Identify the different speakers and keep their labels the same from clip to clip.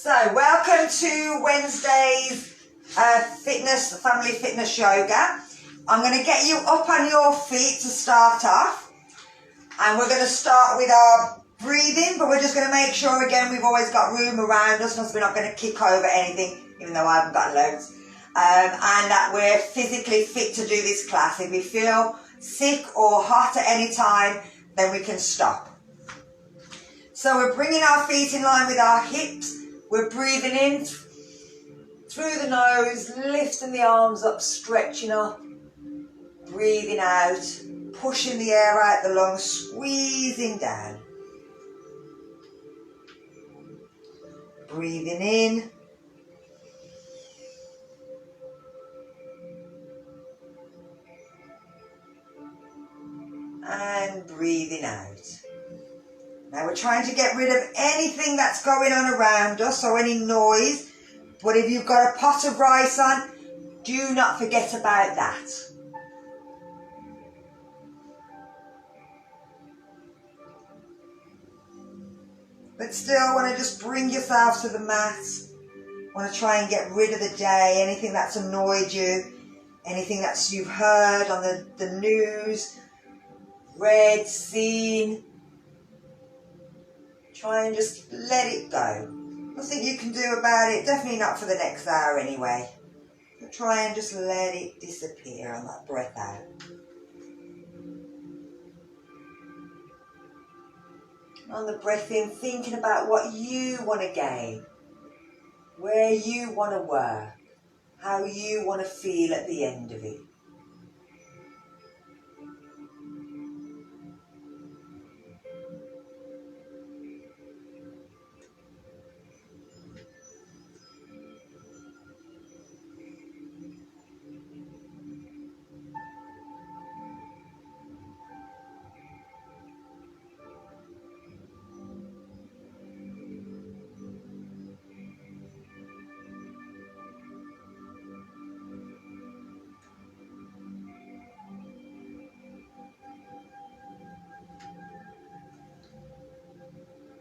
Speaker 1: So, welcome to Wednesday's family fitness yoga. I'm going to get you up on your feet to start off. And we're going to start with our breathing, but we're just going to make sure, again, we've always got room around us, because we're not going to kick over anything, even though I haven't got loads. And that we're physically fit to do this class. If we feel sick or hot at any time, then we can stop. So we're bringing our feet in line with our hips. We're breathing in through the nose, lifting the arms up, stretching up. Breathing out, pushing the air out the lungs, squeezing down. Breathing in. And breathing out. Now we're trying to get rid of anything that's going on around us, so any noise. But if you've got a pot of rice on, do not forget about that. But still, want to just bring yourself to the mat. Want to try and get rid of the day, anything that's annoyed you, anything that you've heard on the news, read, seen. Try and just let it go. Nothing you can do about it, definitely not for the next hour anyway. But try and just let it disappear on that breath out. On the breath in, thinking about what you want to gain, where you want to work, how you want to feel at the end of it.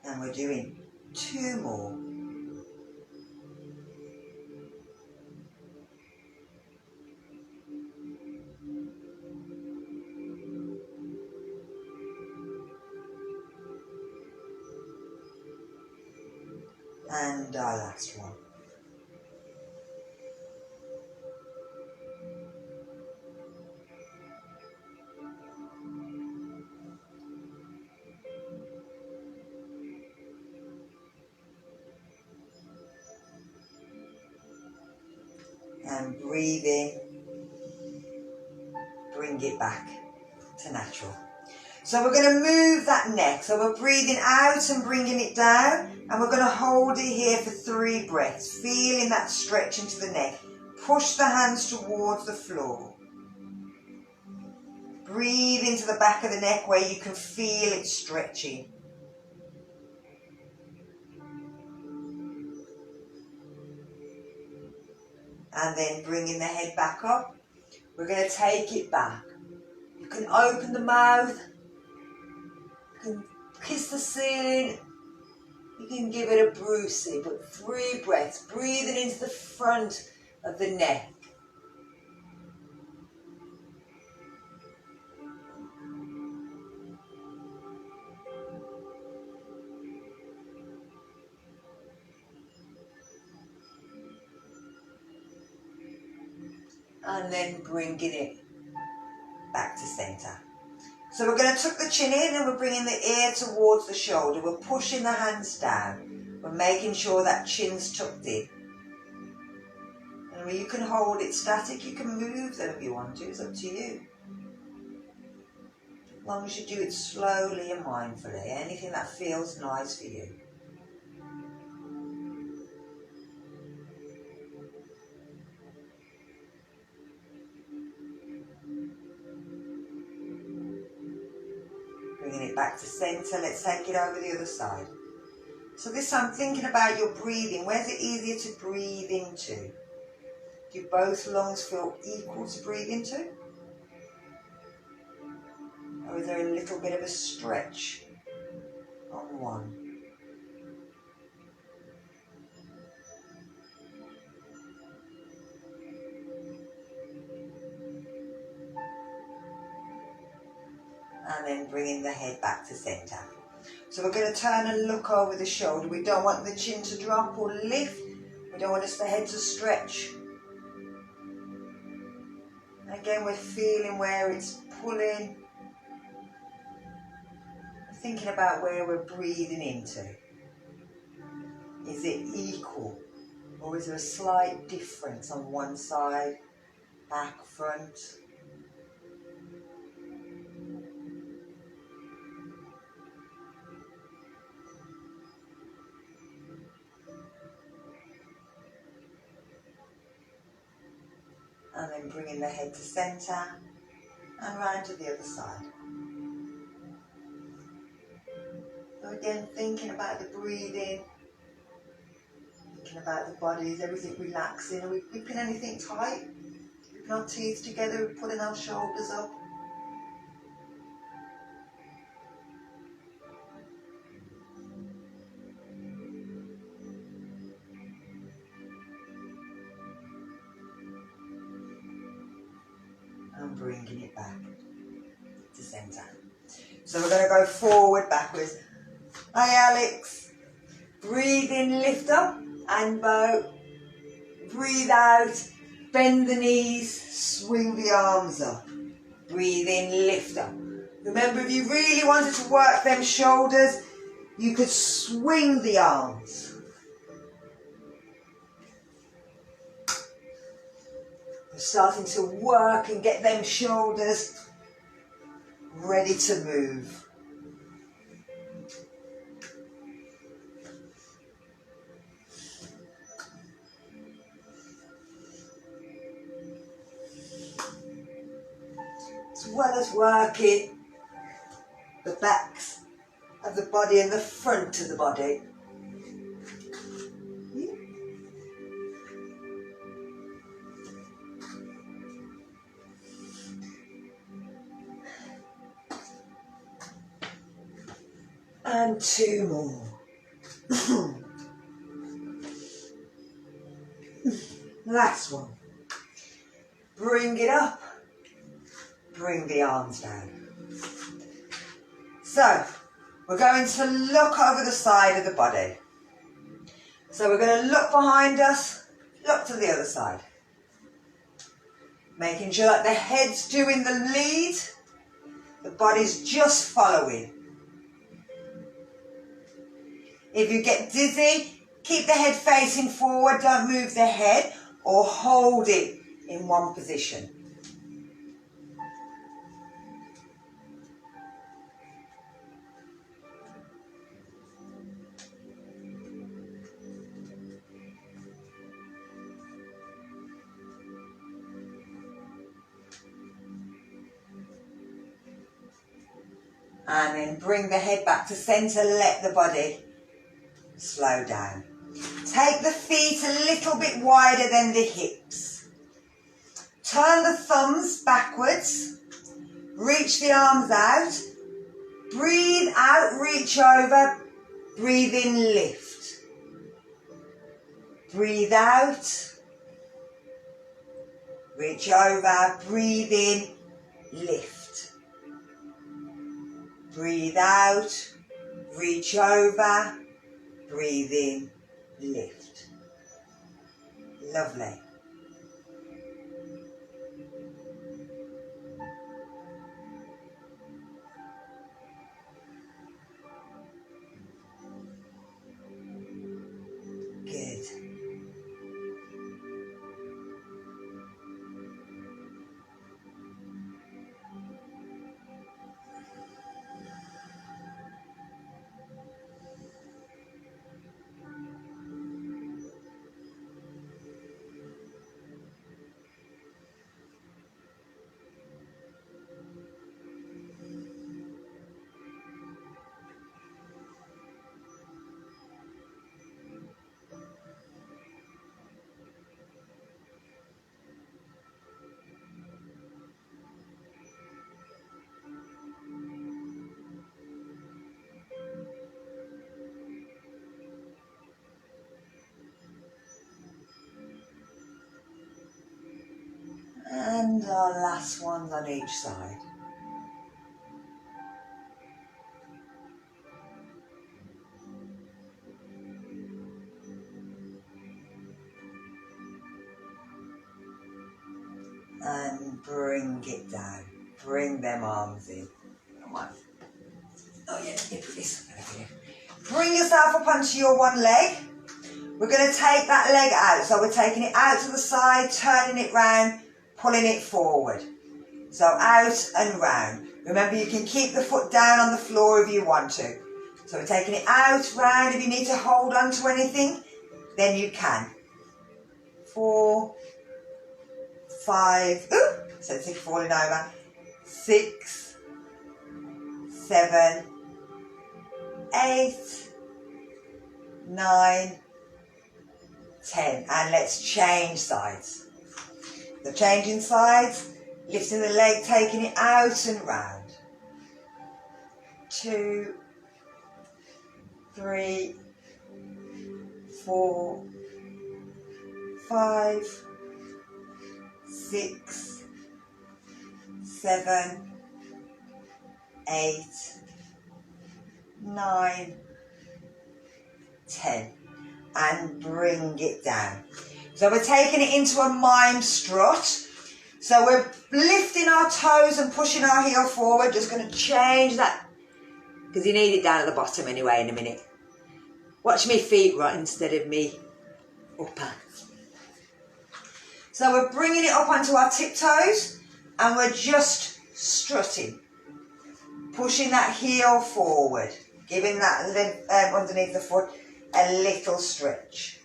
Speaker 1: And we're doing 2 more. And our last one. And breathe in, bring it back to natural. So we're going to move that neck. So we're breathing out and bringing it down, and we're going to hold it here for 3 breaths, feeling that stretch into the neck. Push the hands towards the floor. Breathe into the back of the neck where you can feel it stretching. And then bringing the head back up, we're going to take it back. You can open the mouth, you can kiss the ceiling, you can give it a brucey, but 3 breaths, breathing into the front of the neck. And then bringing it back to centre. So we're going to tuck the chin in, and we're bringing the ear towards the shoulder. We're pushing the hands down. We're making sure that chin's tucked in. And you can hold it static. You can move them if you want to. It's up to you. As long as you do it slowly and mindfully. Anything that feels nice for you. Bringing it back to centre. Let's take it over the other side. So this time, thinking about your breathing. Where's it easier to breathe into? Do both lungs feel equal to breathe into? Or is there a little bit of a stretch on one? and then bringing the head back to centre. So we're going to turn and look over the shoulder. We don't want the chin to drop or lift. We don't want the head to stretch. Again, we're feeling where it's pulling. Thinking about where we're breathing into. Is it equal? Or is there a slight difference on one side, back, front? And then bringing the head to centre and round to the other side. So again, thinking about the breathing, thinking about the body, is everything relaxing? Are we gripping anything tight? Gripping our teeth together, we're pulling our shoulders up. And bringing it back to centre. So we're going to go forward, backwards. Hi Alex. Breathe in, lift up and bow. Breathe out, bend the knees, swing the arms up. Breathe in, lift up. Remember, if you really wanted to work them shoulders, you could swing the arms. We're starting to work and get them shoulders ready to move. As well as working the backs of the body and the front of the body. And two more. Last one. Bring it up. Bring the arms down. So, we're going to look over the side of the body. So we're going to look behind us, look to the other side. Making sure that the head's doing the lead, the body's just following. If you get dizzy, keep the head facing forward, don't move the head or hold it in one position. And then bring the head back to centre, let the body slow down. Take the feet a little bit wider than the hips. Turn the thumbs backwards. Reach the arms out. Breathe out, reach over. Breathe in, lift. Breathe out. Reach over, breathe in, lift. Breathe out, reach over, breathe in, lift. Lovely. Good. And our last ones on each side. and bring it down. Bring them arms in. Come on. Oh yeah, let me put this. Bring yourself up onto your one leg. We're going to take that leg out. So we're taking it out to the side, turning it round, pulling it forward. So out and round. Remember, you can keep the foot down on the floor if you want to. So we're taking it out, round. If you need to hold on to anything, then you can. 4, 5, so it's falling over. 6, 7, 8, 9, 10. And let's change sides. So changing sides, lifting the leg, taking it out and round. 2, 3, 4, 5, 6, 7, 8, 9, 10. And bring it down. So we're taking it into a mime strut. So we're lifting our toes and pushing our heel forward. Just going to change that because you need it down at the bottom anyway in a minute. Watch me feet right instead of me upper. So we're bringing it up onto our tiptoes and we're just strutting. Pushing that heel forward. Giving that underneath the foot a little stretch.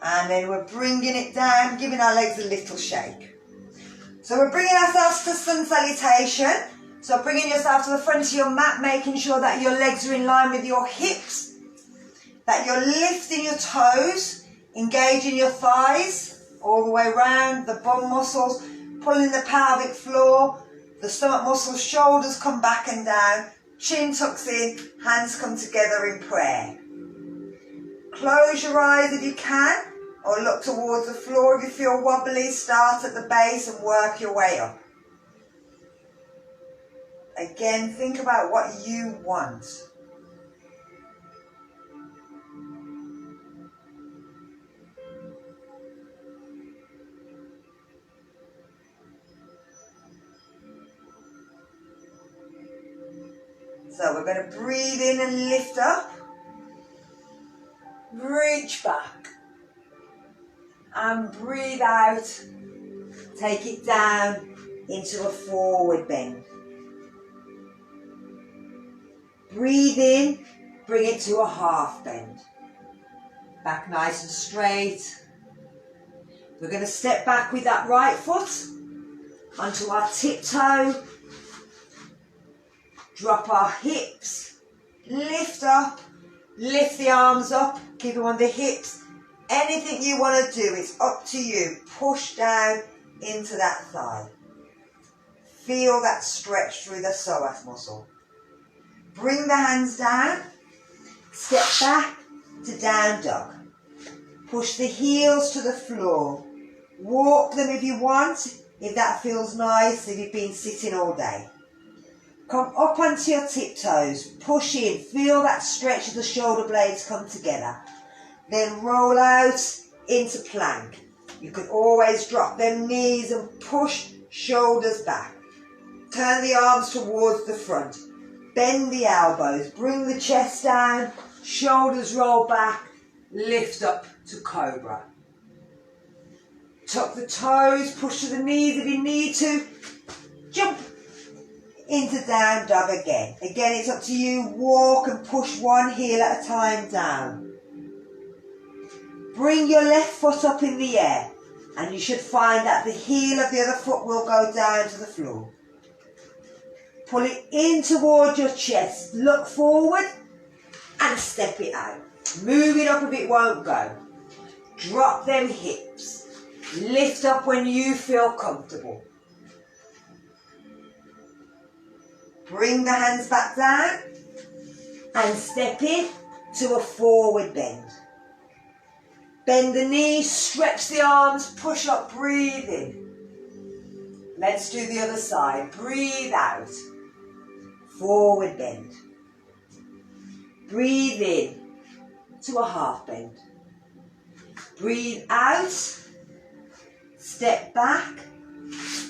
Speaker 1: And then we're bringing it down, giving our legs a little shake. So we're bringing ourselves to sun salutation. So bringing yourself to the front of your mat, making sure that your legs are in line with your hips, that you're lifting your toes, engaging your thighs all the way around, the bum muscles, pulling the pelvic floor, the stomach muscles, shoulders come back and down, chin tucks in, hands come together in prayer. Close your eyes if you can, or look towards the floor. If you feel wobbly, start at the base and work your way up. Again, think about what you want. So we're going to breathe in and lift up. Reach back. And breathe out. Take it down into a forward bend. Breathe in, bring it to a half bend. Back nice and straight. We're going to step back with that right foot onto our tiptoe. Drop our hips, lift up, lift the arms up, keep them on the hips. Anything you want to do, it's up to you. Push down into that thigh. Feel that stretch through the psoas muscle. Bring the hands down, step back to down dog. Push the heels to the floor. Walk them if you want, if that feels nice, if you've been sitting all day. Come up onto your tiptoes, push in, feel that stretch as the shoulder blades come together. Then roll out into plank. You can always drop them knees and push shoulders back. Turn the arms towards the front. Bend the elbows, bring the chest down, shoulders roll back, lift up to cobra. Tuck the toes, push to the knees if you need to. Jump into down dog again. Again, it's up to you. Walk and push one heel at a time down. Bring your left foot up in the air and you should find that the heel of the other foot will go down to the floor. Pull it in towards your chest. Look forward and step it out. Move it up if it won't go. Drop them hips. Lift up when you feel comfortable. Bring the hands back down and step in to a forward bend. Bend the knees, stretch the arms, push up, breathe in. Let's do the other side. Breathe out. forward bend. Breathe in to a half bend. Breathe out, step back,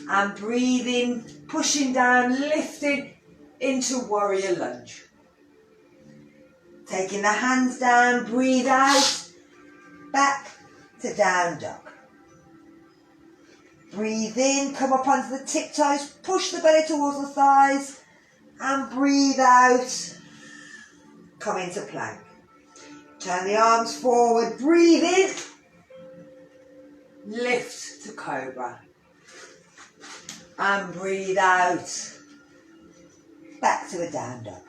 Speaker 1: and breathe in, pushing down, lifting into warrior lunge. Taking the hands down, breathe out, back to down dog. Breathe in, come up onto the tiptoes, push the belly towards the thighs, and breathe out, come into plank. Turn the arms forward, breathe in, lift to cobra. And breathe out, back to a down dog.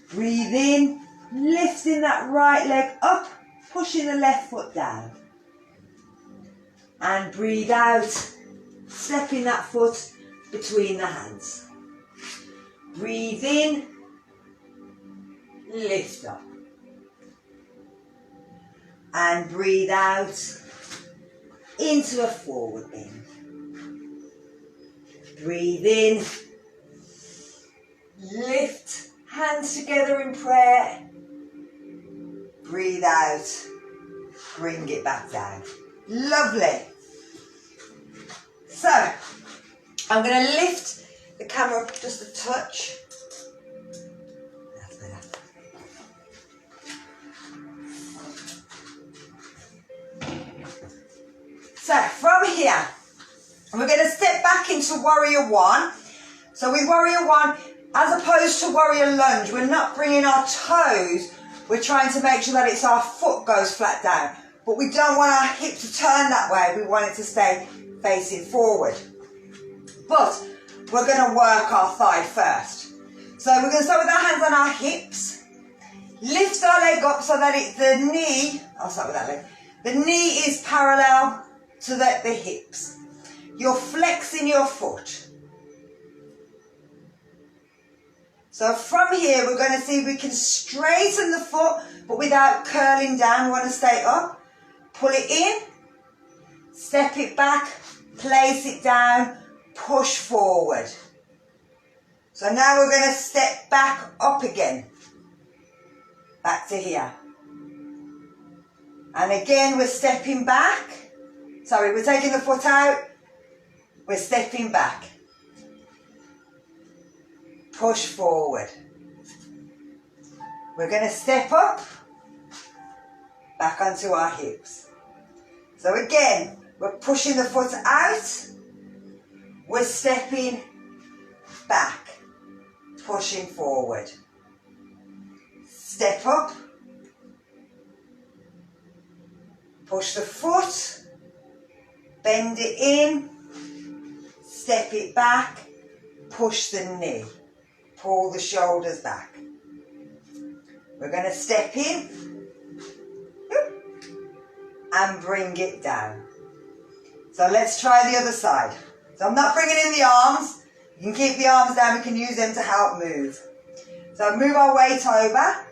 Speaker 1: Breathe in, lifting that right leg up, pushing the left foot down. And breathe out, stepping that foot between the hands. Breathe in, lift up. And breathe out into a forward bend. Breathe in, lift, hands together in prayer. Breathe out, bring it back down. Lovely. So, I'm going to lift the camera up just a touch. That's better. So, from here, we're going to step back into warrior one. So with warrior one, as opposed to warrior lunge, we're not bringing our toes. We're trying to make sure that it's our foot goes flat down. But we don't want our hip to turn that way. We want it to stay facing forward. But we're going to work our thigh first. So we're going to start with our hands on our hips. Lift our leg up so that the knee, I'll start with that leg. The knee is parallel to the hips. You're flexing your foot. So from here, we're going to see if we can straighten the foot, but without curling down. We want to stay up. Pull it in, step it back, place it down, push forward. So now we're going to step back up again. Back to here. And again, we're stepping back. Sorry, we're taking the foot out. We're stepping back. Push forward. We're going to step up, back onto our hips. So again, we're pushing the foot out. We're stepping back, pushing forward. Step up. Push the foot. Bend it in. Step it back. Push the knee. Pull the shoulders back. We're going to step in and bring it down. So let's try the other side. So I'm not bringing in the arms. You can keep the arms down. We can use them to help move. So move our weight over.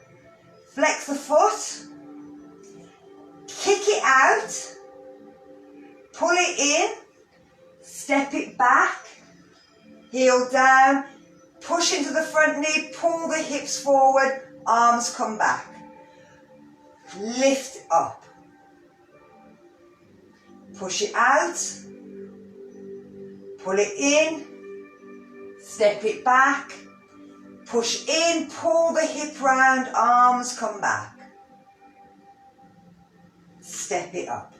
Speaker 1: Flex the foot. Kick it out. Pull it in. Step it back. Heel down. Push into the front knee. Pull the hips forward. Arms come back. Lift up. Push it out. Pull it in. Step it back. Push in. Pull the hip round. Arms come back. Step it up.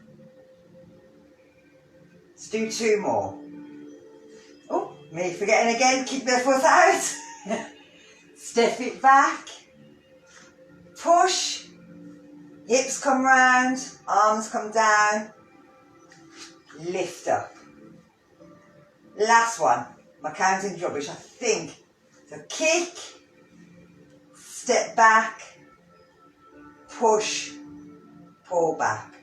Speaker 1: Let's do two more. Oh, me forgetting again. Keep the foot out. Step it back. Push. Hips come round. Arms come down. Lift up. Last one. My counting's rubbish, I think. So kick. Step back. Push. Pull back.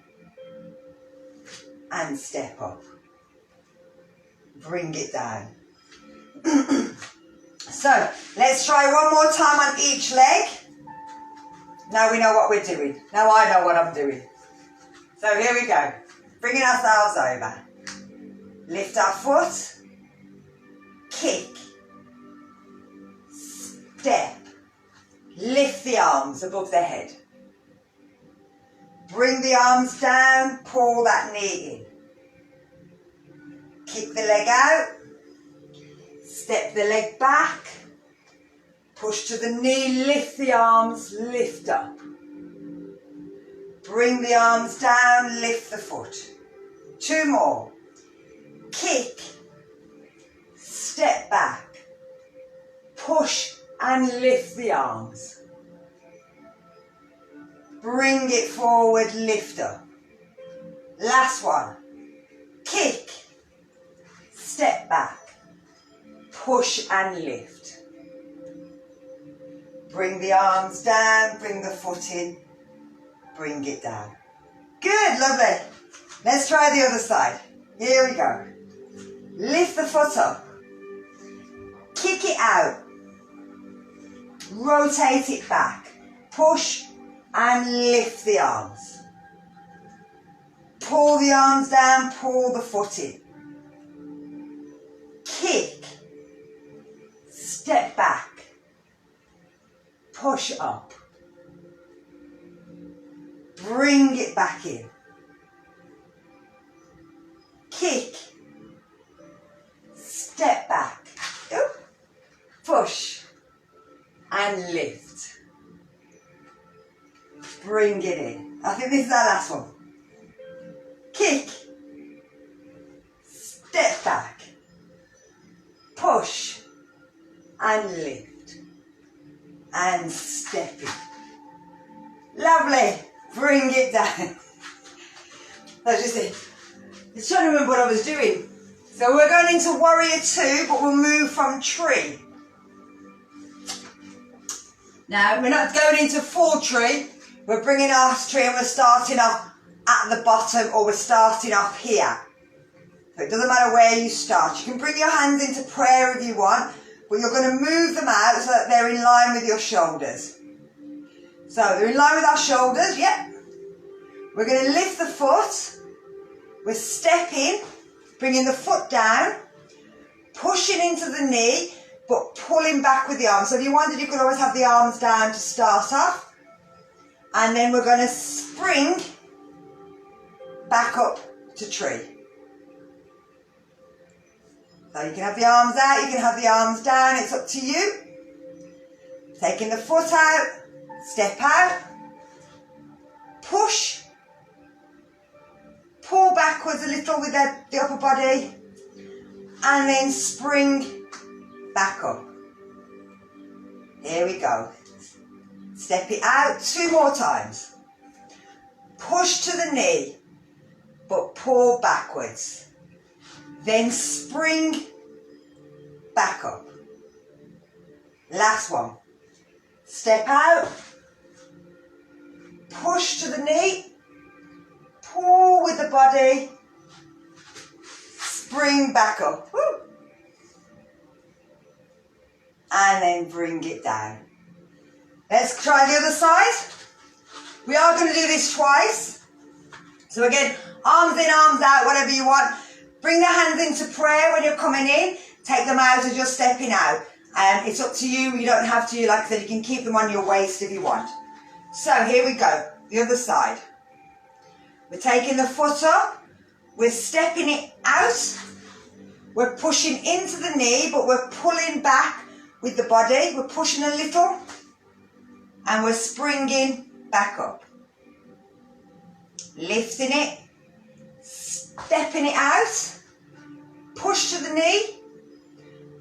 Speaker 1: And step up. Bring it down. So, let's try one more time on each leg. Now we know what we're doing. Now I know what I'm doing. So here we go. Bringing ourselves over. Lift our foot. Kick. step. Lift the arms above the head. Bring the arms down, pull that knee in. Kick the leg out. Step the leg back. Push to the knee, lift the arms, lift up. Bring the arms down, lift the foot. 2 more. Kick. Step back. Push and lift the arms. Bring it forward, lift up. Last one. Kick. Step back. Push and lift. Bring the arms down, bring the foot in, bring it down. Good, lovely. Let's try the other side. Here we go. Lift the foot up. Kick it out. Rotate it back. Push and lift the arms. Pull the arms down, pull the foot in. Kick. Step back. Push up. Bring it back in. Kick. Step back. Oop. Push. And lift. Bring it in. I think this is our last one. Kick. Step back. Push. And lift. And step in. Lovely. Bring it down. That's just it. I'm trying to remember what I was doing. So we're going into Warrior 2, but we'll move from tree. Now, we're not going into full tree. We're bringing our tree and we're starting off at the bottom, or we're starting off here. So it doesn't matter where you start. You can bring your hands into prayer if you want, but you're going to move them out so that they're in line with your shoulders. So they're in line with our shoulders, yep. We're going to lift the foot. We're stepping, bringing the foot down, pushing into the knee, but pulling back with the arms. So if you wanted, you could always have the arms down to start off. And then we're going to spring back up to tree. So you can have the arms out, you can have the arms down, it's up to you. Taking the foot out, step out, push, pull backwards a little with the upper body, and then spring back up. Here we go. Step it out 2 more times. Push to the knee, but pull backwards. Then spring back up. Last one. Step out. Push to the knee. Pull with the body. Spring back up. Woo. And then bring it down. Let's try the other side. We are going to do this twice. So again, arms in, arms out, whatever you want. Bring the hands into prayer when you're coming in. Take them out as you're stepping out. It's up to you. You don't have to. Like I said, you can keep them on your waist if you want. So here we go. The other side. We're taking the foot up. We're stepping it out. We're pushing into the knee, but we're pulling back with the body. We're pushing a little. And we're springing back up. Lifting it. Stepping it out. Push to the knee.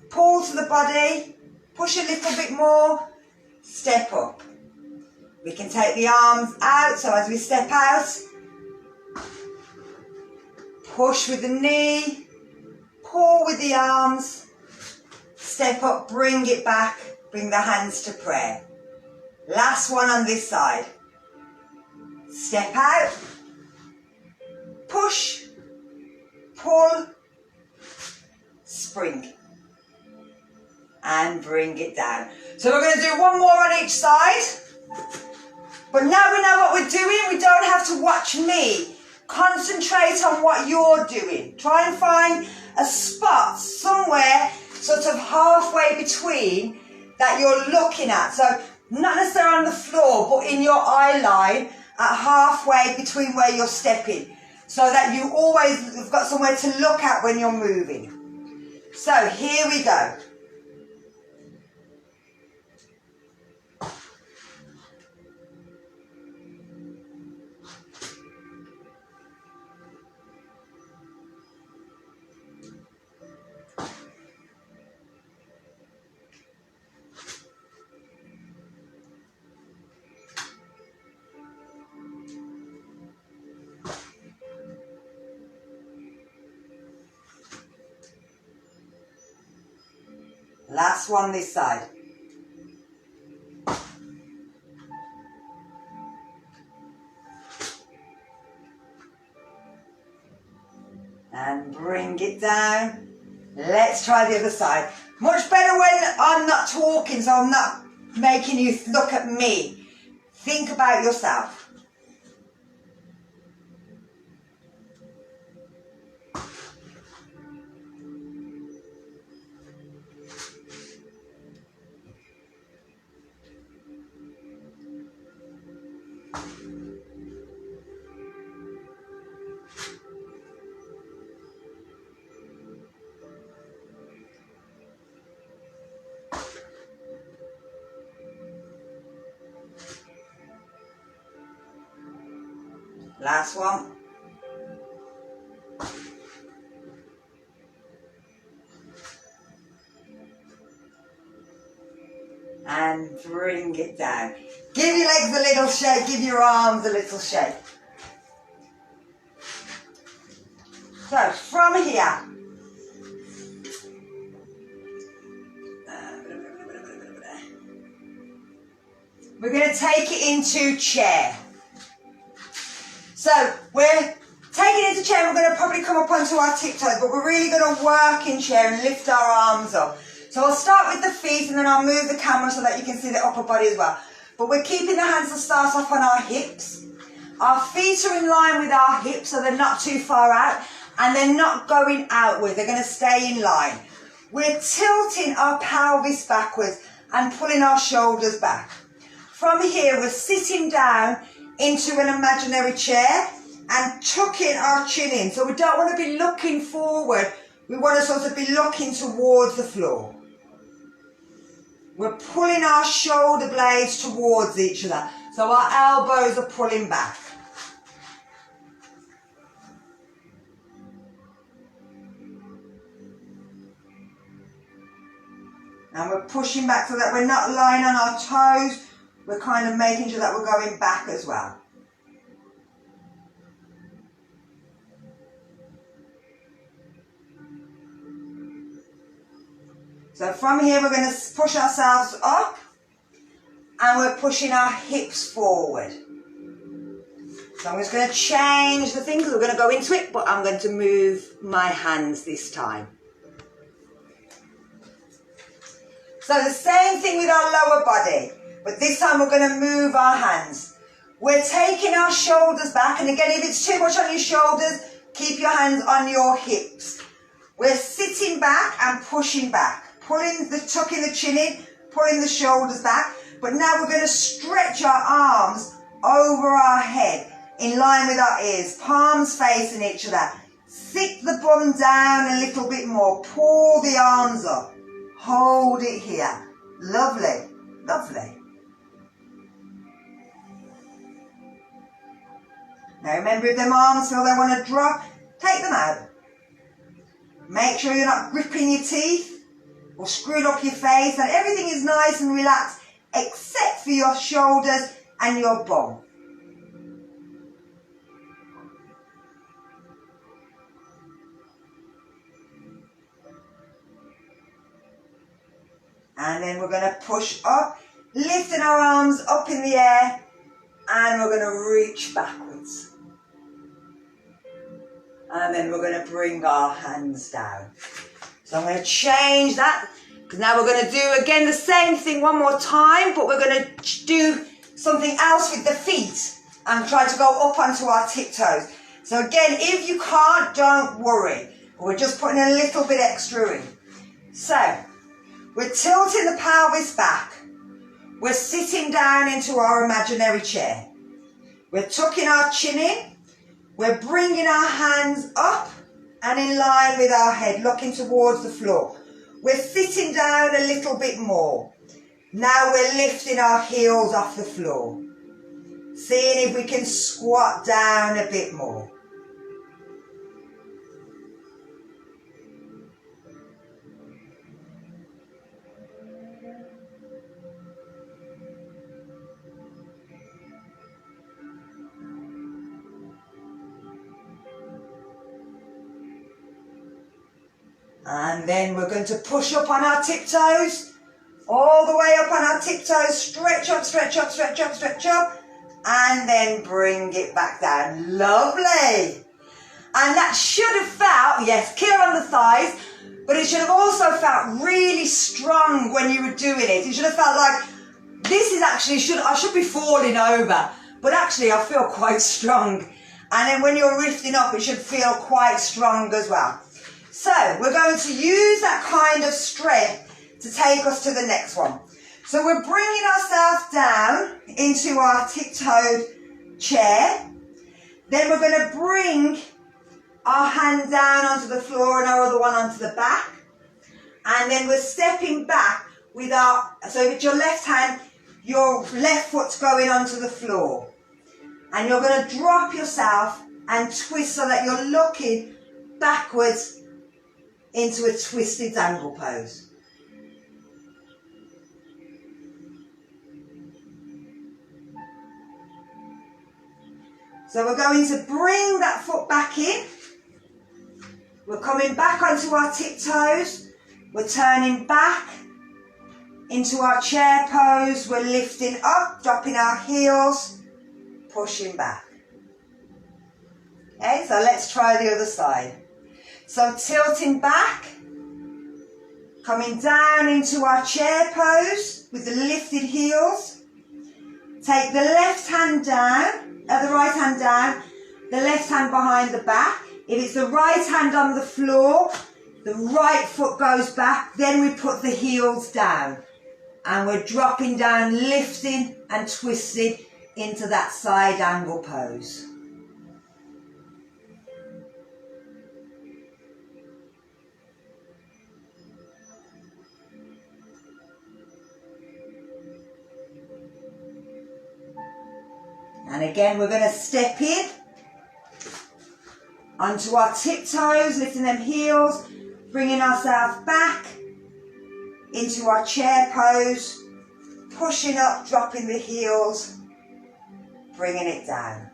Speaker 1: Pull to the body. Push a little bit more. Step up. We can take the arms out. So as we step out, push with the knee. Pull with the arms. Step up. Bring it back. Bring the hands to prayer. Last one on this side. Step out. Push. Pull. Spring. And bring it down. So we're going to do one more on each side. But now we know what we're doing. We don't have to watch me. Concentrate on what you're doing. Try and find a spot somewhere sort of halfway between that you're looking at. So not necessarily on the floor, but in your eye line at halfway between where you're stepping, so that you always have got somewhere to look at when you're moving. So here we go. Last one this side. And bring it down. Let's try the other side. Much better when I'm not talking, so I'm not making you look at me. Think about yourself. Last one. And bring it down. Give your legs a little shake, give your arms a little shake. So from here, we're going to take it into chair. So we're taking it into chair, we're going to probably come up onto our tiptoes, but we're really going to work in chair and lift our arms up. So I'll start with the feet and then I'll move the camera so that you can see the upper body as well. But we're keeping the hands to start off on our hips. Our feet are in line with our hips, so they're not too far out and they're not going outward. They're going to stay in line. We're tilting our pelvis backwards and pulling our shoulders back. From here, we're sitting down into an imaginary chair and tucking our chin in. So we don't want to be looking forward. We want to sort of be looking towards the floor. We're pulling our shoulder blades towards each other. So our elbows are pulling back. And we're pushing back so that we're not lying on our toes. We're kind of making sure that we're going back as well. So from here we're going to push ourselves up and we're pushing our hips forward. So I'm just going to change the thing because we're going to go into it, but I'm going to move my hands this time. So the same thing with our lower body, but this time we're going to move our hands. We're taking our shoulders back, and again, if it's too much on your shoulders, keep your hands on your hips. We're sitting back and pushing back. Tucking the chin in, pulling the shoulders back. But now we're going to stretch our arms over our head in line with our ears, palms facing each other. Sit the bum down a little bit more. Pull the arms up. Hold it here. Lovely, lovely. Now remember, if them arms feel they want to drop, take them out. Make sure you're not gripping your teeth or screwing up your face, and everything is nice and relaxed except for your shoulders and your bum. And then we're going to push up, lifting our arms up in the air, and we're going to reach backwards. And then we're going to bring our hands down. So I'm going to change that, because now we're going to do again the same thing one more time, but we're going to do something else with the feet and try to go up onto our tiptoes. So again, if you can't, don't worry. We're just putting a little bit extra in. So We're tilting the pelvis back. We're sitting down into our imaginary chair. We're tucking our chin in. We're bringing our hands up and in line with our head, looking towards the floor. We're sitting down a little bit more. Now we're lifting our heels off the floor. Seeing if we can squat down a bit more. And then we're going to push up on our tiptoes, all the way up on our tiptoes, stretch up, stretch up, stretch up, stretch up, and then bring it back down. Lovely. And that should have felt, yes, killer on the thighs, but it should have also felt really strong when you were doing it. It should have felt like, this is actually, I should be falling over, but actually I feel quite strong. And then when you're lifting up, it should feel quite strong as well. So we're going to use that kind of strength to take us to the next one. So we're bringing ourselves down into our tiptoed chair. Then we're going to bring our hand down onto the floor and our other one onto the back. And then we're stepping back with so with your left hand, your left foot's going onto the floor. And you're going to drop yourself and twist so that you're looking backwards into a twisted angle pose. So we're going to bring that foot back in. We're coming back onto our tiptoes. We're turning back into our chair pose. We're lifting up, dropping our heels, pushing back. Okay, so let's try the other side. So tilting back, coming down into our chair pose with the lifted heels. Take the left hand down, the right hand down, the left hand behind the back. If it's the right hand on the floor, the right foot goes back, then we put the heels down. And we're dropping down, lifting and twisting into that side angle pose. And again, we're going to step in onto our tiptoes, lifting them heels, bringing ourselves back into our chair pose, pushing up, dropping the heels, bringing it down.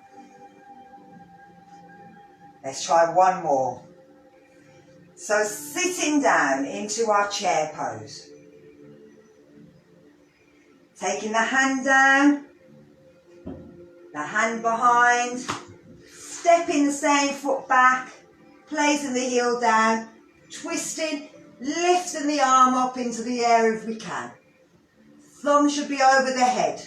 Speaker 1: Let's try one more. So sitting down into our chair pose. Taking the hand down, the hand behind, stepping the same foot back, placing the heel down, twisting, lifting the arm up into the air if we can. Thumb should be over the head.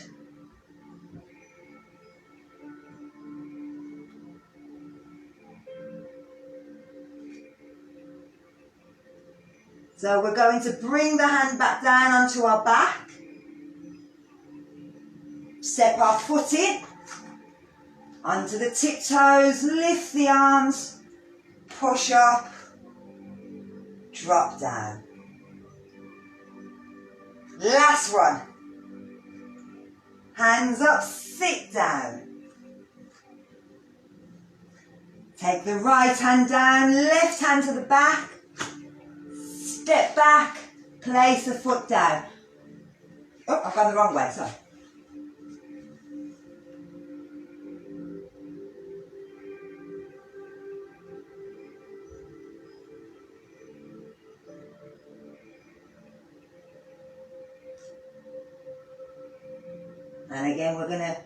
Speaker 1: So we're going to bring the hand back down onto our back. Step our foot in. Onto the tiptoes, lift the arms, push up, drop down. Last one. Hands up, sit down. Take the right hand down, left hand to the back. Step back, place the foot down. Oh, I've gone the wrong way, sorry. And again, we're going to...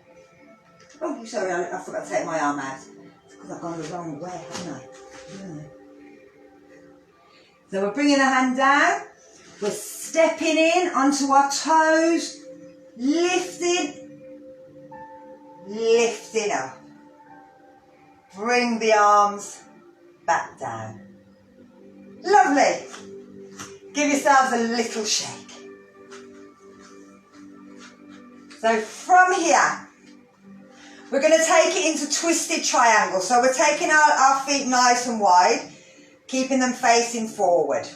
Speaker 1: Oh, sorry, I forgot to take my arm out. It's because I've gone the wrong way, haven't I? Yeah. So we're bringing the hand down. We're stepping in onto our toes. Lifting. Lifting up. Bring the arms back down. Lovely. Give yourselves a little shake. So from here, we're going to take it into twisted triangle. So we're taking our feet nice and wide, keeping them facing forward.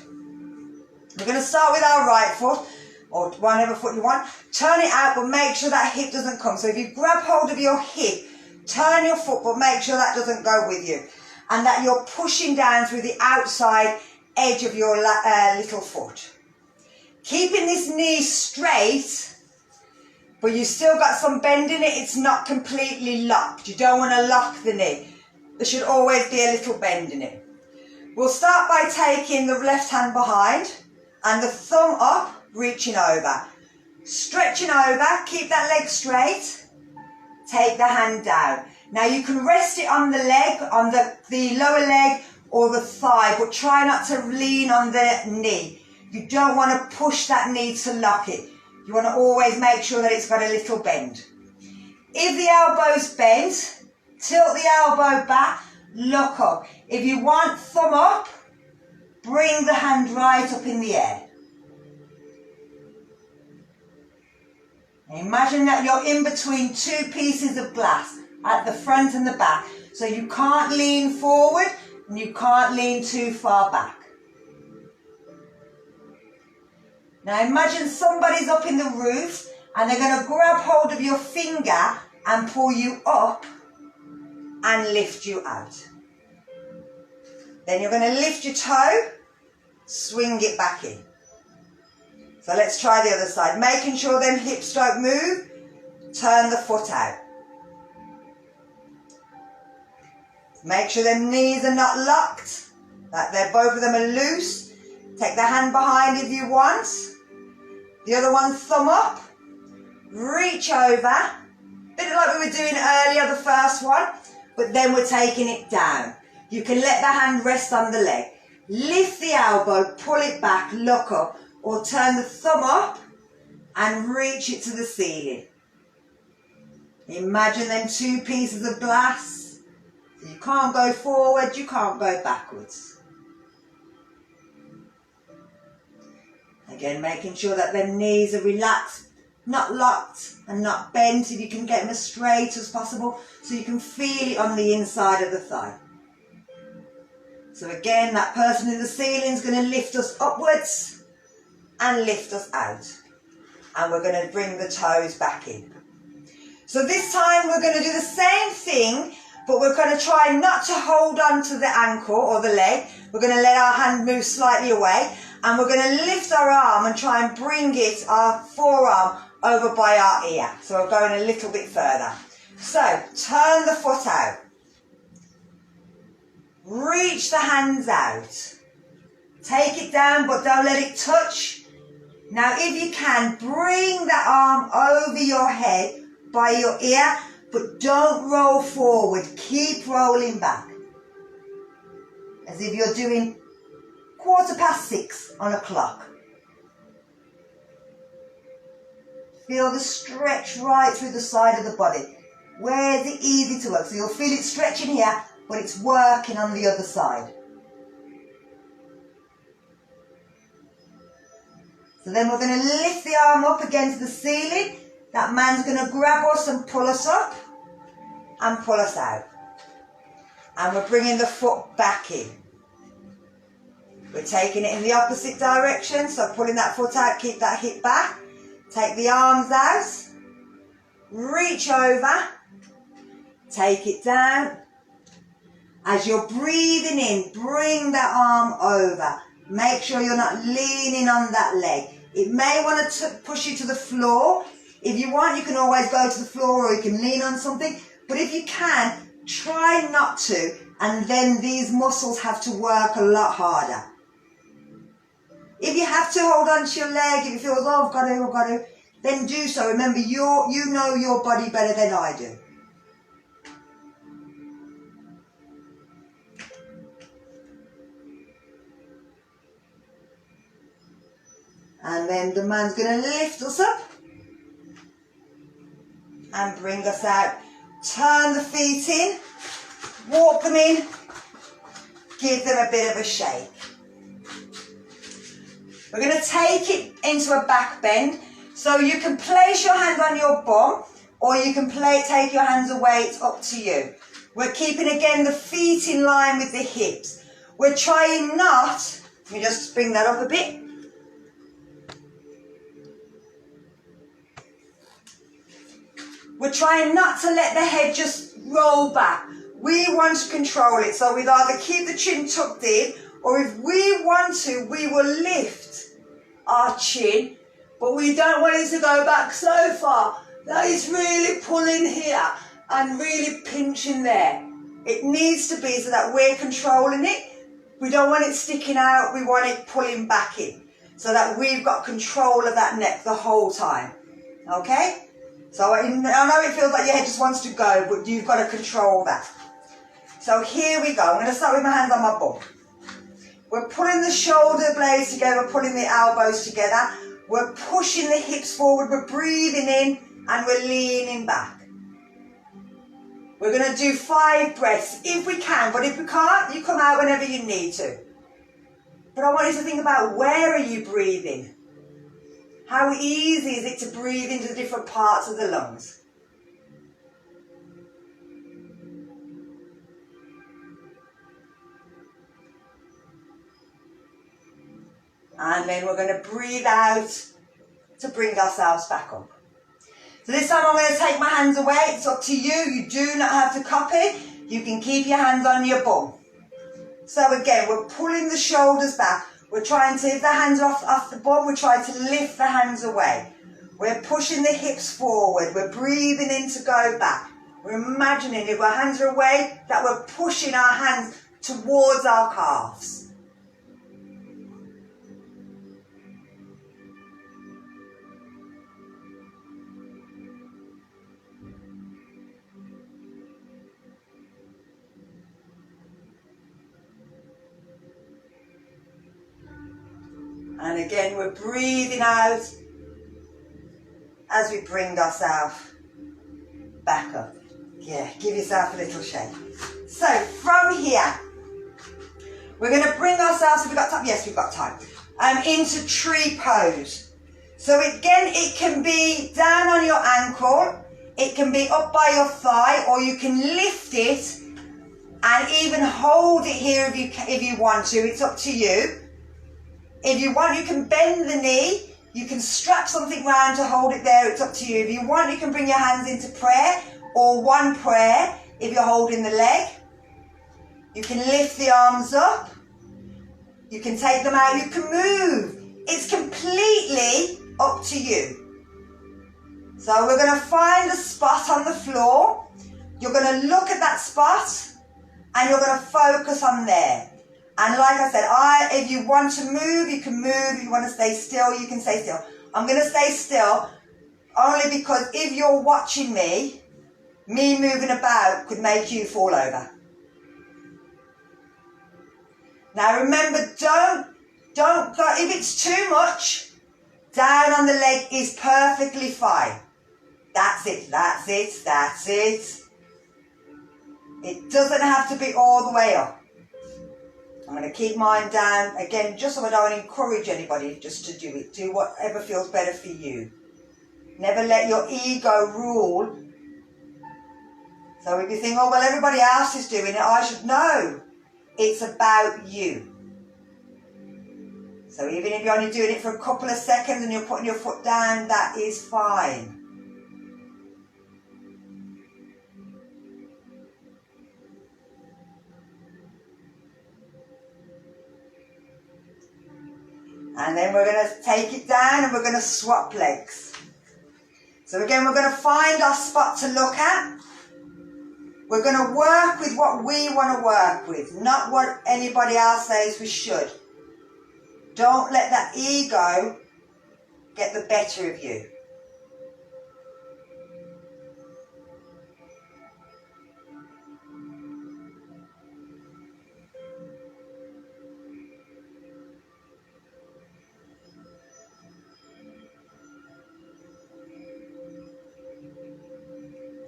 Speaker 1: We're going to start with our right foot, or whatever foot you want. Turn it out, but make sure that hip doesn't come. So if you grab hold of your hip, turn your foot, but make sure that doesn't go with you. And that you're pushing down through the outside edge of your little foot. Keeping this knee straight, but you've still got some bend in it. It's not completely locked. You don't want to lock the knee. There should always be a little bend in it. We'll start by taking the left hand behind and the thumb up, reaching over. Stretching over, keep that leg straight. Take the hand down. Now you can rest it on the leg, on the lower leg or the thigh, but try not to lean on the knee. You don't want to push that knee to lock it. You want to always make sure that it's got a little bend. If the elbow's bent, tilt the elbow back, look up. If you want thumb up, bring the hand right up in the air. Imagine that you're in between two pieces of glass at the front and the back. So you can't lean forward and you can't lean too far back. Now imagine somebody's up in the roof and they're going to grab hold of your finger and pull you up and lift you out. Then you're going to lift your toe, swing it back in. So let's try the other side. Making sure them hips don't move, turn the foot out. Make sure them knees are not locked, that both of them are loose. Take the hand behind if you want. The other one, thumb up. Reach over. A bit like we were doing earlier, the first one, but then we're taking it down. You can let the hand rest on the leg. Lift the elbow, pull it back, look up, or turn the thumb up and reach it to the ceiling. Imagine them two pieces of glass. You can't go forward, you can't go backwards. Again, making sure that them knees are relaxed, not locked and not bent. If you can get them as straight as possible so you can feel it on the inside of the thigh. So again, that person in the ceiling is going to lift us upwards and lift us out. And we're going to bring the toes back in. So this time we're going to do the same thing, but we're going to try not to hold on to the ankle or the leg. We're going to let our hand move slightly away. And we're going to lift our arm and try and bring it, our forearm, over by our ear. So we're going a little bit further. So turn the foot out. Reach the hands out. Take it down, but don't let it touch. Now if you can, bring the arm over your head by your ear, but don't roll forward. Keep rolling back. As if you're doing 6:15 on a clock. Feel the stretch right through the side of the body. Where's it easy to work? So you'll feel it stretching here, but it's working on the other side. So then we're going to lift the arm up against the ceiling. That man's going to grab us and pull us up and pull us out. And we're bringing the foot back in. We're taking it in the opposite direction, so pulling that foot out, keep that hip back. Take the arms out. Reach over. Take it down. As you're breathing in, bring that arm over. Make sure you're not leaning on that leg. It may want to push you to the floor. If you want, you can always go to the floor or you can lean on something. But if you can, try not to. And then these muscles have to work a lot harder. If you have to hold on to your leg, if it feels, oh, I've got to, then do so. Remember, you know your body better than I do. And then the man's going to lift us up and bring us out. Turn the feet in, walk them in, give them a bit of a shake. We're going to take it into a back bend. So you can place your hand on your bum, or you can take your hands away. It's up to you. We're keeping, again, the feet in line with the hips. We're trying not, let me just bring that up a bit. We're trying not to let the head just roll back. We want to control it. So we'll either keep the chin tucked in, or if we want to, we will lift our chin, but we don't want it to go back so far that it's really pulling here and really pinching there. It needs to be so that we're controlling it. We don't want it sticking out, we want it pulling back in, so that we've got control of that neck the whole time. Okay? So I know it feels like your head just wants to go, but you've got to control that. So here we go. I'm going to start with my hands on my bum. We're pulling the shoulder blades together, we're pulling the elbows together. We're pushing the hips forward, we're breathing in, and we're leaning back. We're going to do 5 breaths, if we can, but if we can't, you come out whenever you need to. But I want you to think about, where are you breathing? How easy is it to breathe into the different parts of the lungs? And then we're going to breathe out to bring ourselves back up. So this time I'm going to take my hands away. It's up to you. You do not have to copy. You can keep your hands on your bum. So again, we're pulling the shoulders back. We're trying to, if the hands are off the bum, we're trying to lift the hands away. We're pushing the hips forward. We're breathing in to go back. We're imagining, if our hands are away, that we're pushing our hands towards our calves. And again, we're breathing out as we bring ourselves back up. Yeah, give yourself a little shake. So from here, we're going to bring ourselves, have we got time? Yes, we've got time. Into tree pose. So again, it can be down on your ankle, it can be up by your thigh, or you can lift it and even hold it here if you want to. It's up to you. If you want, you can bend the knee. You can strap something round to hold it there. It's up to you. If you want, you can bring your hands into prayer, or one prayer if you're holding the leg. You can lift the arms up. You can take them out. You can move. It's completely up to you. So we're going to find a spot on the floor. You're going to look at that spot and you're going to focus on there. And like I said, if you want to move, you can move. If you want to stay still, you can stay still. I'm going to stay still only because if you're watching me moving about could make you fall over. Now remember, don't go, if it's too much, down on the leg is perfectly fine. That's it, that's it, that's it. It doesn't have to be all the way up. I'm going to keep mine down, again, just so I don't encourage anybody just to do it. Do whatever feels better for you. Never let your ego rule. So if you think, oh, well, everybody else is doing it, I should know. It's about you. So even if you're only doing it for a couple of seconds and you're putting your foot down, that is fine. And then we're going to take it down and we're going to swap legs. So again, we're going to find our spot to look at. We're going to work with what we want to work with, not what anybody else says we should. Don't let that ego get the better of you.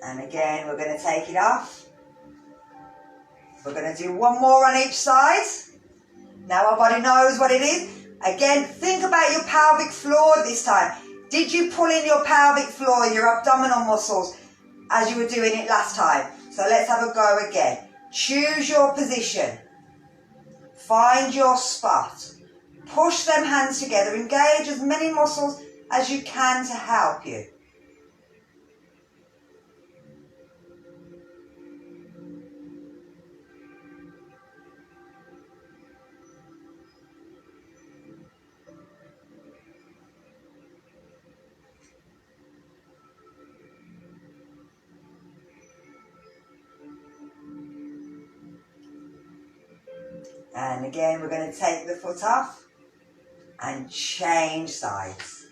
Speaker 1: And again, we're going to take it off. We're going to do one more on each side. Now our body knows what it is. Again, think about your pelvic floor this time. Did you pull in your pelvic floor, your abdominal muscles, as you were doing it last time? So let's have a go again. Choose your position. Find your spot. Push them hands together. Engage as many muscles as you can to help you. And again, we're going to take the foot off and change sides.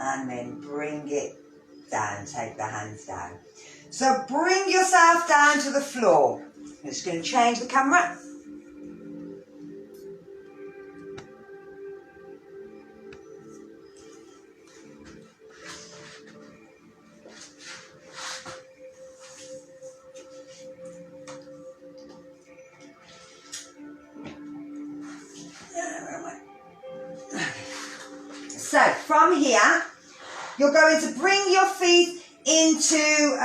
Speaker 1: And then bring it down, take the hands down. So bring yourself down to the floor. I'm just going to change the camera. So from here, you're going to bring your feet into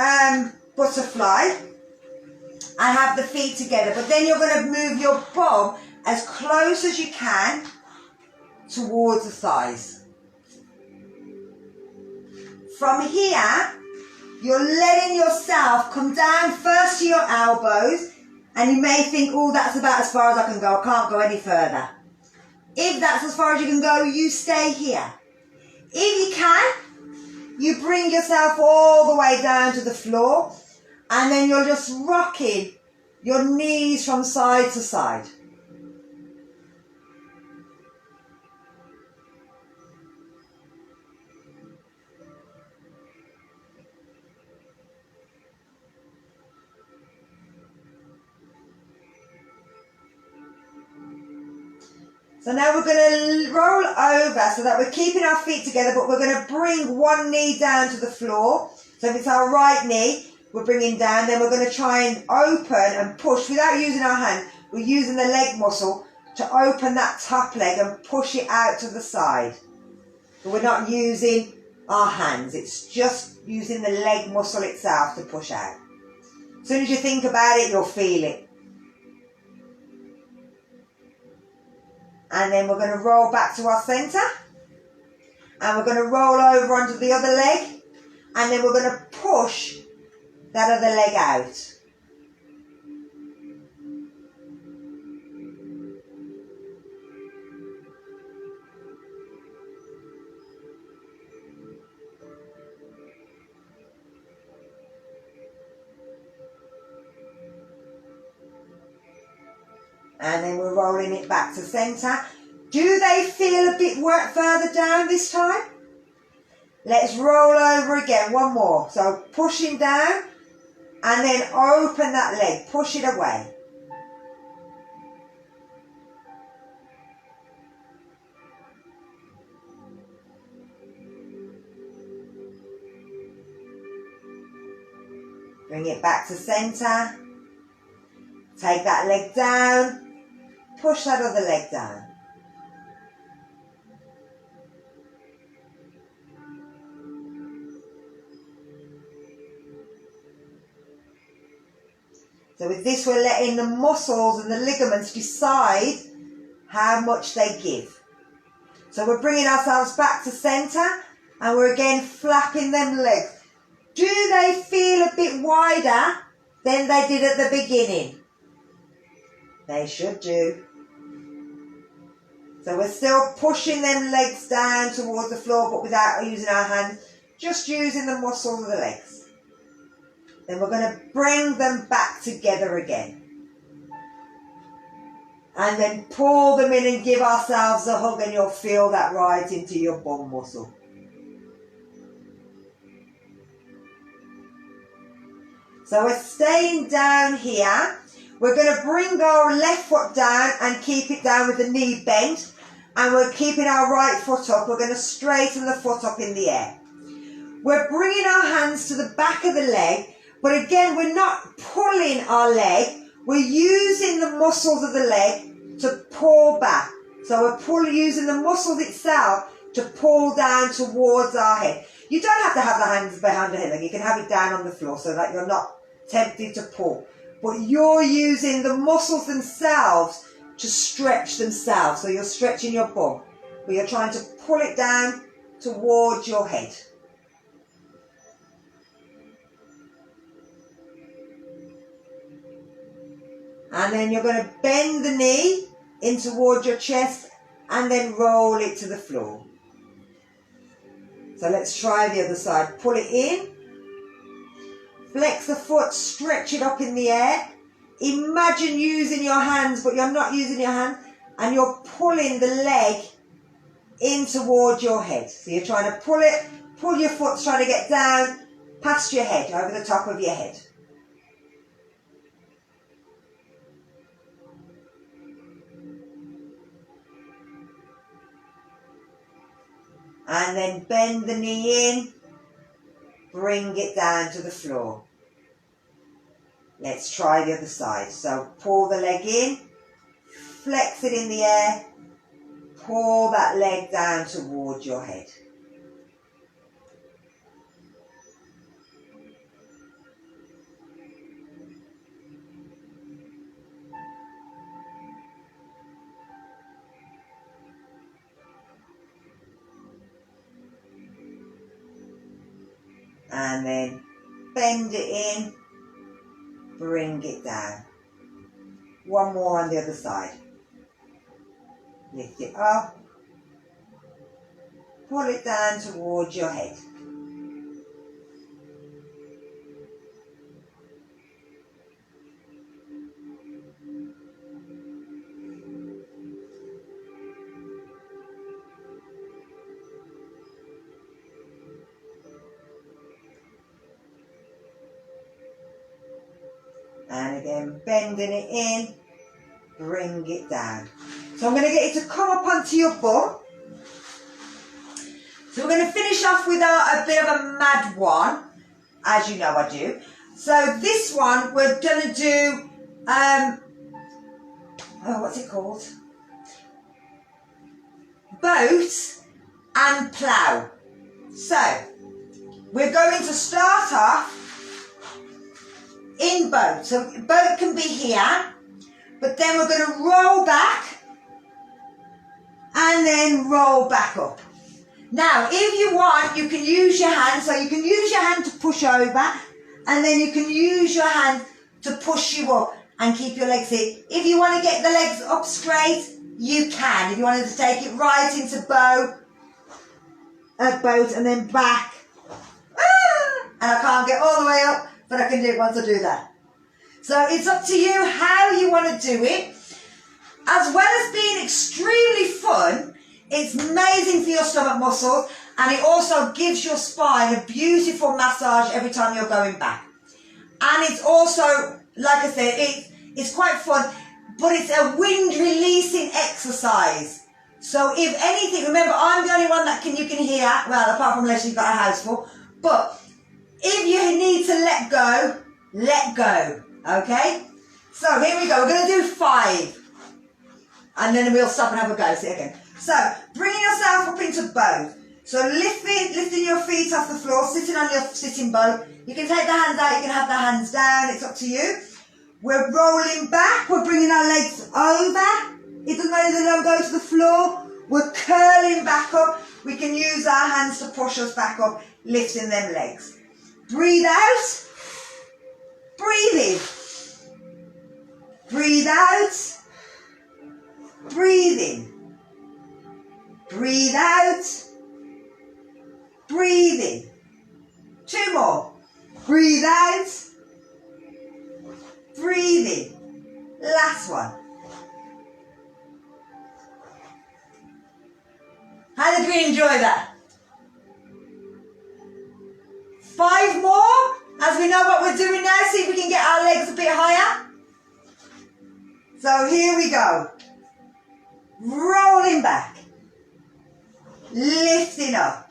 Speaker 1: butterfly and have the feet together. But then you're going to move your bum as close as you can towards the thighs. From here, you're letting yourself come down first to your elbows, and you may think, oh, that's about as far as I can go. I can't go any further. If that's as far as you can go, you stay here. If you can, you bring yourself all the way down to the floor, and then you're just rocking your knees from side to side. So now we're going to roll over so that we're keeping our feet together, but we're going to bring one knee down to the floor. So if it's our right knee, we're bringing down, then we're going to try and open and push without using our hand. We're using the leg muscle to open that top leg and push it out to the side. But we're not using our hands. It's just using the leg muscle itself to push out. As soon as you think about it, you'll feel it. And then we're going to roll back to our centre. And we're going to roll over onto the other leg. And then we're going to push that other leg out. And then we're rolling it back to centre. Do they feel a bit further down this time? Let's roll over again, one more. So pushing down and then open that leg, push it away. Bring it back to centre. Take that leg down. Push that other leg down. So with this, we're letting the muscles and the ligaments decide how much they give. So we're bringing ourselves back to centre, and we're again flapping them legs. Do they feel a bit wider than they did at the beginning? They should do. So we're still pushing them legs down towards the floor, but without using our hands, just using the muscles of the legs. Then we're going to bring them back together again. And then pull them in and give ourselves a hug, and you'll feel that right into your bum muscle. So we're staying down here. We're going to bring our left foot down and keep it down with the knee bent. And we're keeping our right foot up. We're going to straighten the foot up in the air. We're bringing our hands to the back of the leg. But again, we're not pulling our leg. We're using the muscles of the leg to pull back. So we're using the muscles itself to pull down towards our head. You don't have to have the hands behind the head. You can have it down on the floor so that you're not tempted to pull. But you're using the muscles themselves to stretch themselves. So you're stretching your bum. But you're trying to pull it down towards your head. And then you're going to bend the knee in towards your chest and then roll it to the floor. So let's try the other side. Pull it in. Flex the foot, stretch it up in the air. Imagine using your hands, but you're not using your hands. And you're pulling the leg in towards your head. So you're trying to pull it, pull your foot, trying to get down past your head, over the top of your head. And then bend the knee in, bring it down to the floor. Let's try the other side. So pull the leg in, flex it in the air, pull that leg down towards your head. And then bend it in, bring it down. One more on the other side. Lift it up, pull it down towards your head. And again, bending it in, bring it down. So I'm going to get you to come up onto your bum. So we're going to finish off with a bit of a mad one, as you know I do. So this one, we're going to do, what's it called? Boat and plough. So, we're going to start off in boat. So boat can be here, but then we're going to roll back and then roll back up. Now, if you want, you can use your hand. So you can use your hand to push over, and then you can use your hand to push you up and keep your legs in. If you want to get the legs up straight, you can. If you wanted to take it right into boat and then back. And I can't get all the way up, but I can do it once I do that. So it's up to you how you want to do it. As well as being extremely fun, it's amazing for your stomach muscles, and it also gives your spine a beautiful massage every time you're going back. And it's also, like I said, it's quite fun, but it's a wind releasing exercise. So if anything, remember, I'm the only one that you can hear, well, apart from unless you've got a house full, but if you need to let go, okay? So here we go, we're going to do 5. And then we'll stop and have a go, see again. So, bringing yourself up into boat. So lifting your feet off the floor, sitting on your sitting boat. You can take the hands out, you can have the hands down, it's up to you. We're rolling back, we're bringing our legs over. It doesn't matter if they don't go to the floor. We're curling back up. We can use our hands to push us back up, lifting them legs. Breathe out. Breathe in. Breathe out. Breathe in. Breathe out. Breathe in. 2 more. Breathe out. Breathe in. Last one. How did we enjoy that? 5 more. As we know what we're doing now, see if we can get our legs a bit higher. So here we go. Rolling back. Lifting up.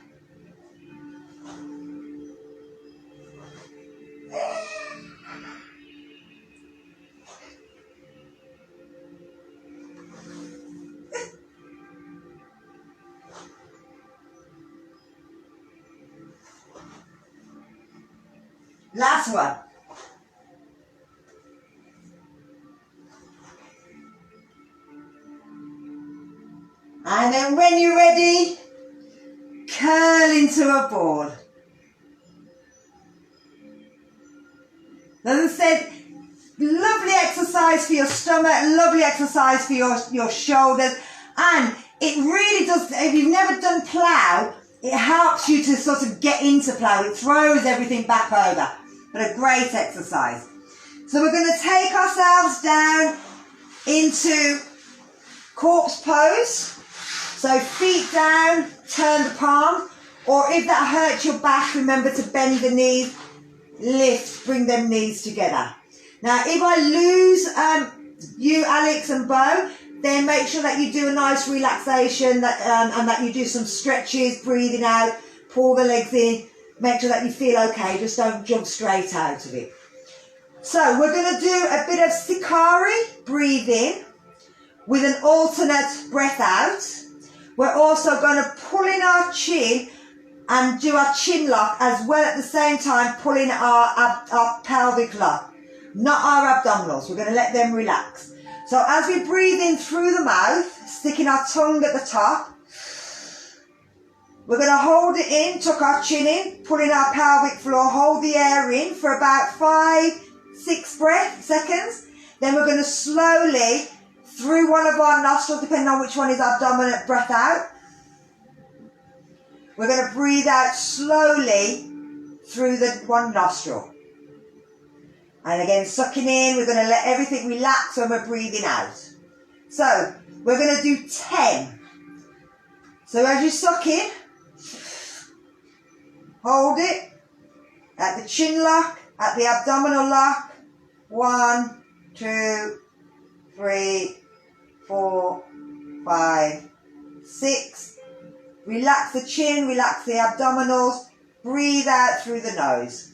Speaker 1: Last one. And then when you're ready, curl into a ball. As I said, lovely exercise for your stomach, lovely exercise for your shoulders. And it really does, if you've never done plough, it helps you to sort of get into plough. It throws everything back over. But a great exercise. So we're going to take ourselves down into corpse pose. So feet down, turn the palms. Or if that hurts your back, remember to bend the knees, lift, bring them knees together. Now if I lose you, Alex and Bo, then make sure that you do a nice relaxation and that you do some stretches, breathing out, pull the legs in. Make sure that you feel okay, just don't jump straight out of it. So we're going to do a bit of Sikari, breathe in, with an alternate breath out. We're also going to pull in our chin and do our chin lock as well at the same time, pulling our pelvic lock, not our abdominals. We're going to let them relax. So as we breathe in through the mouth, sticking our tongue at the top, we're going to hold it in, tuck our chin in, pull in our pelvic floor, hold the air in for about 5-6 seconds. Then we're going to slowly, through one of our nostrils, depending on which one is our dominant breath out, we're going to breathe out slowly through the one nostril. And again, sucking in, we're going to let everything relax when we're breathing out. So, we're going to do 10. So as you suck in, hold it at the chin lock, at the abdominal lock. 1, 2, 3, 4, 5, 6. Relax the chin, relax the abdominals. Breathe out through the nose.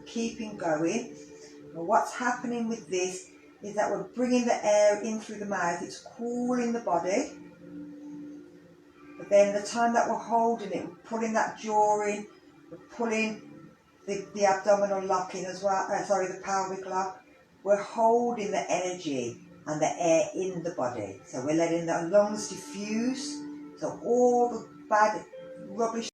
Speaker 1: Keeping going. And what's happening with this is that we're bringing the air in through the mouth. It's cooling the body. But then the time that we're holding it, we're pulling that jaw in, we're pulling the abdominal lock in as well, the pelvic lock. We're holding the energy and the air in the body. So we're letting the lungs diffuse. So all the bad rubbish